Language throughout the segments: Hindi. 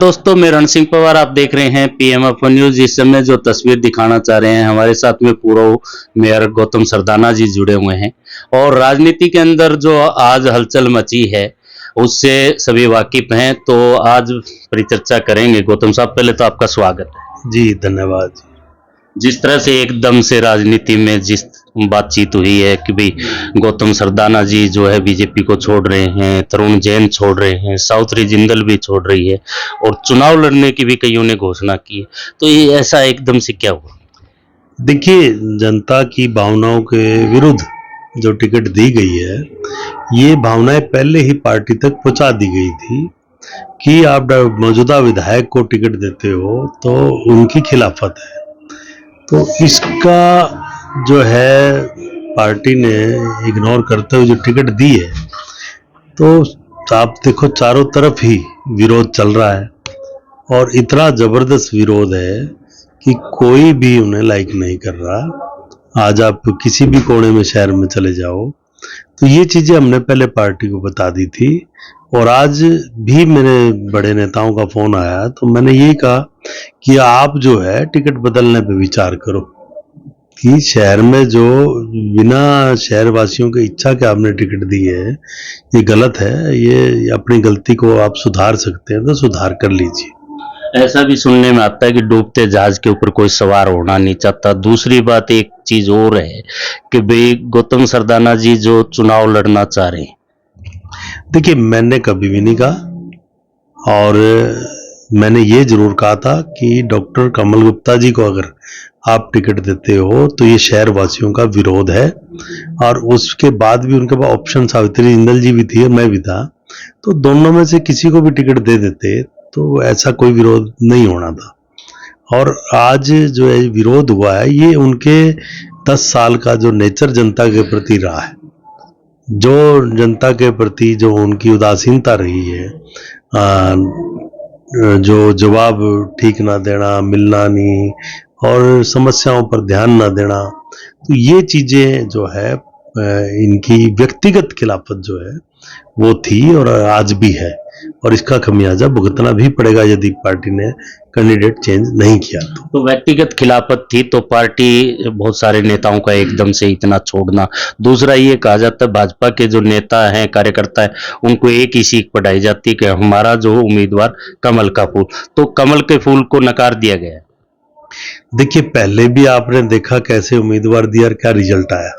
दोस्तों, मैं रण सिंह पवार। आप देख रहे हैं पीएमएफ न्यूज। इस समय जो तस्वीर दिखाना चाह रहे हैं, हमारे साथ में पूर्व मेयर गौतम सरदाना जी जुड़े हुए हैं और राजनीति के अंदर जो आज हलचल मची है उससे सभी वाकिफ हैं। तो आज परिचर्चा करेंगे। गौतम साहब, पहले तो आपका स्वागत है। जी धन्यवाद। जिस तरह से एकदम से राजनीति में जिस बातचीत हुई है कि भाई गौतम सरदाना जी जो है बीजेपी को छोड़ रहे हैं, तरुण जैन छोड़ रहे हैं, सावित्री जिंदल भी छोड़ रही है और चुनाव लड़ने की भी कईयों ने घोषणा की है, तो ये ऐसा एकदम से क्या हुआ? देखिए, जनता की भावनाओं के विरुद्ध जो टिकट दी गई है, ये भावनाएं पहले ही पार्टी तक पहुंचा दी गई थी कि आप मौजूदा विधायक को टिकट देते हो तो उनकी खिलाफत है। तो इसका जो है पार्टी ने इग्नोर करते हुए जो टिकट दी है, तो आप देखो चारों तरफ ही विरोध चल रहा है और इतना जबरदस्त विरोध है कि कोई भी उन्हें लाइक नहीं कर रहा। आज आप किसी भी कोने में शहर में चले जाओ तो ये चीजें हमने पहले पार्टी को बता दी थी और आज भी मेरे बड़े नेताओं का फोन आया तो मैंने यही कहा कि आप जो है टिकट बदलने पे विचार करो कि शहर में जो बिना शहर वासियों की इच्छा के आपने टिकट दी है, ये गलत है। ये अपनी गलती को आप सुधार सकते हैं तो सुधार कर लीजिए। ऐसा भी सुनने में आता है कि डूबते जहाज के ऊपर कोई सवार होना नहीं चाहता। दूसरी बात एक चीज और है कि भाई गौतम सरदाना जी जो चुनाव लड़ना चाह रहे हैं। देखिए, मैंने कभी भी नहीं कहा और मैंने ये जरूर कहा था कि डॉक्टर कमल गुप्ता जी को अगर आप टिकट देते हो तो ये शहर वासियों का विरोध है। और उसके बाद भी उनके पास ऑप्शन सावित्री जिंदल जी भी थी और मैं भी था, तो दोनों में से किसी को भी टिकट दे देते तो ऐसा कोई विरोध नहीं होना था। और आज जो है विरोध हुआ है, ये उनके 10 साल का जो नेचर जनता के प्रति रहा है, जो जनता के प्रति जो उनकी उदासीनता रही है, जो जवाब ठीक ना देना, मिलना नहीं और समस्याओं पर ध्यान ना देना, तो ये चीजें जो है इनकी व्यक्तिगत खिलाफत जो है वो थी और आज भी है और इसका खमियाजा भुगतना भी पड़ेगा यदि पार्टी ने कैंडिडेट चेंज नहीं किया। तो व्यक्तिगत खिलाफत थी तो पार्टी बहुत सारे नेताओं का एकदम से इतना छोड़ना। दूसरा ये कहा जाता है भाजपा के जो नेता हैं, कार्यकर्ता हैं, उनको एक ही सीख पढ़ाई जाती है कि हमारा जो उम्मीदवार कमल का फूल, तो कमल के फूल को नकार दिया गया है। देखिए, पहले भी आपने देखा कैसे उम्मीदवार दिया और क्या रिजल्ट आया,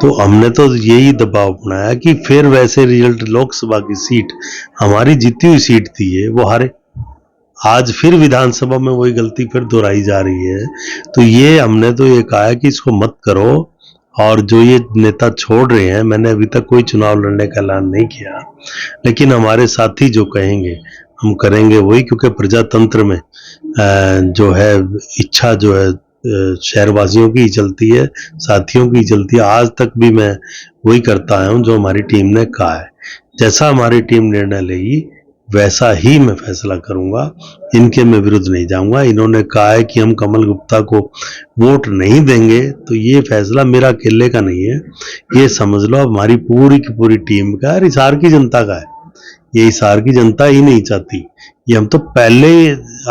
तो हमने तो यही दबाव बनाया कि फिर वैसे रिजल्ट, लोकसभा की सीट हमारी जीती हुई सीट थी ये, वो हारे। आज फिर विधानसभा में वही गलती फिर दोहराई जा रही है। तो ये हमने तो ये कहा है कि इसको मत करो। और जो ये नेता छोड़ रहे हैं, मैंने अभी तक कोई चुनाव लड़ने का ऐलान नहीं किया, लेकिन हमारे साथी जो कहेंगे हम करेंगे वही, क्योंकि प्रजातंत्र में जो है इच्छा जो है शहरवासियों की ही चलती है, साथियों की ही चलती है। आज तक भी मैं वही करता आया हूं जो हमारी टीम ने कहा है। जैसा हमारी टीम निर्णय लेगी वैसा ही मैं फैसला करूंगा, इनके मैं विरुद्ध नहीं जाऊंगा। इन्होंने कहा है कि हम कमल गुप्ता को वोट नहीं देंगे, तो ये फैसला मेरा अकेले का नहीं है, ये समझ लो हमारी पूरी की पूरी टीम का है, हिसार की जनता का है। ये हिसार की जनता ही नहीं चाहती, ये हम तो पहले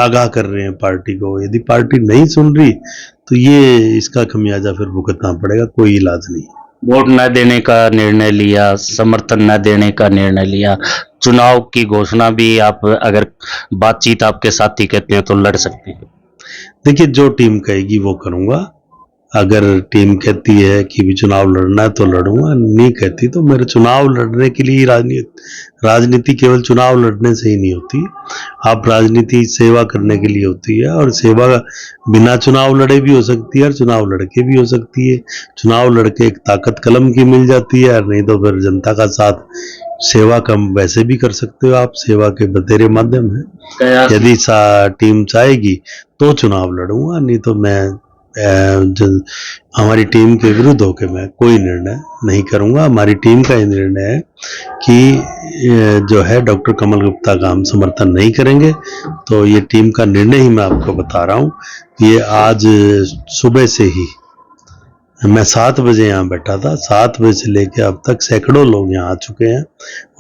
आगाह कर रहे हैं पार्टी को। यदि पार्टी नहीं सुन रही तो ये इसका खमियाजा फिर भुगतना पड़ेगा, कोई इलाज नहीं। वोट न देने का निर्णय लिया, समर्थन न देने का निर्णय लिया, चुनाव की घोषणा भी आप अगर बातचीत आपके साथी कहते हैं तो लड़ सकते हैं। देखिए, जो टीम कहेगी वो करूंगा। अगर टीम कहती है कि भी चुनाव लड़ना है तो लड़ूंगा, नहीं कहती तो मेरे चुनाव लड़ने के लिए राजनीति केवल चुनाव लड़ने से ही नहीं होती। आप राजनीति सेवा करने के लिए होती है और सेवा बिना चुनाव लड़े भी हो सकती है और चुनाव लड़के भी हो सकती है। चुनाव लड़के एक ताकत कलम की मिल जाती है, और नहीं तो फिर जनता का साथ सेवा कम वैसे भी कर सकते हो आप, सेवा के बतेरे माध्यम है। यदि टीम चाहेगी तो चुनाव लड़ूंगा, नहीं तो मैं हमारी टीम के विरुद्ध होकर मैं कोई निर्णय नहीं करूंगा। हमारी टीम का ये निर्णय है कि जो है डॉक्टर कमल गुप्ता का हम समर्थन नहीं करेंगे। तो ये टीम का निर्णय ही मैं आपको बता रहा हूं। ये आज सुबह से ही मैं 7 बजे यहाँ बैठा था, 7 बजे से लेके अब तक सैकड़ों लोग यहाँ आ चुके हैं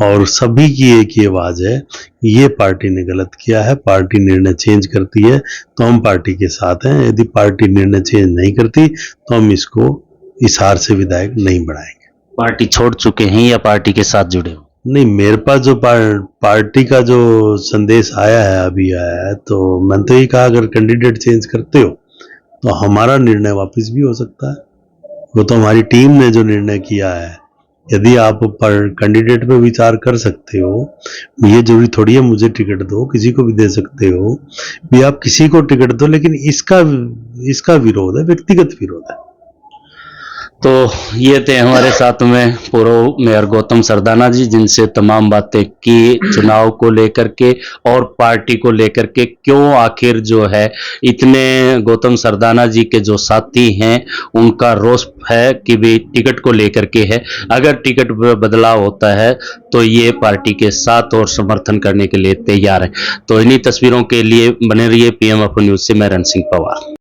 और सभी की एक ही आवाज़ है, ये पार्टी ने गलत किया है, पार्टी निर्णय चेंज करती है तो हम पार्टी के साथ हैं, यदि पार्टी निर्णय चेंज नहीं करती तो हम इसको इस हार से विधायक नहीं बढ़ाएंगे। पार्टी छोड़ चुके हैं या पार्टी के साथ जुड़े हो? नहीं, मेरे पास जो पार्टी का जो संदेश आया है, अभी आया है, तो मैंने तो ये कहा अगर कैंडिडेट चेंज करते हो तो हमारा निर्णय वापस भी हो सकता है। वो तो हमारी टीम ने जो निर्णय किया है, यदि आप पर कैंडिडेट पे विचार कर सकते हो, ये जरूरी थोड़ी है मुझे टिकट दो, किसी को भी दे सकते हो, भी आप किसी को टिकट दो, लेकिन इसका विरोध है, व्यक्तिगत विरोध है। तो ये थे हमारे साथ में पूर्व मेयर गौतम सरदाना जी, जिनसे तमाम बातें की चुनाव को लेकर के और पार्टी को लेकर के, क्यों आखिर जो है इतने गौतम सरदाना जी के जो साथी हैं उनका रोष है कि भी टिकट को लेकर के है। अगर टिकट बदलाव होता है तो ये पार्टी के साथ और समर्थन करने के लिए तैयार है। तो इन्हीं तस्वीरों के लिए बने रहिए पीएम न्यूज से। मैं रण सिंह पवार।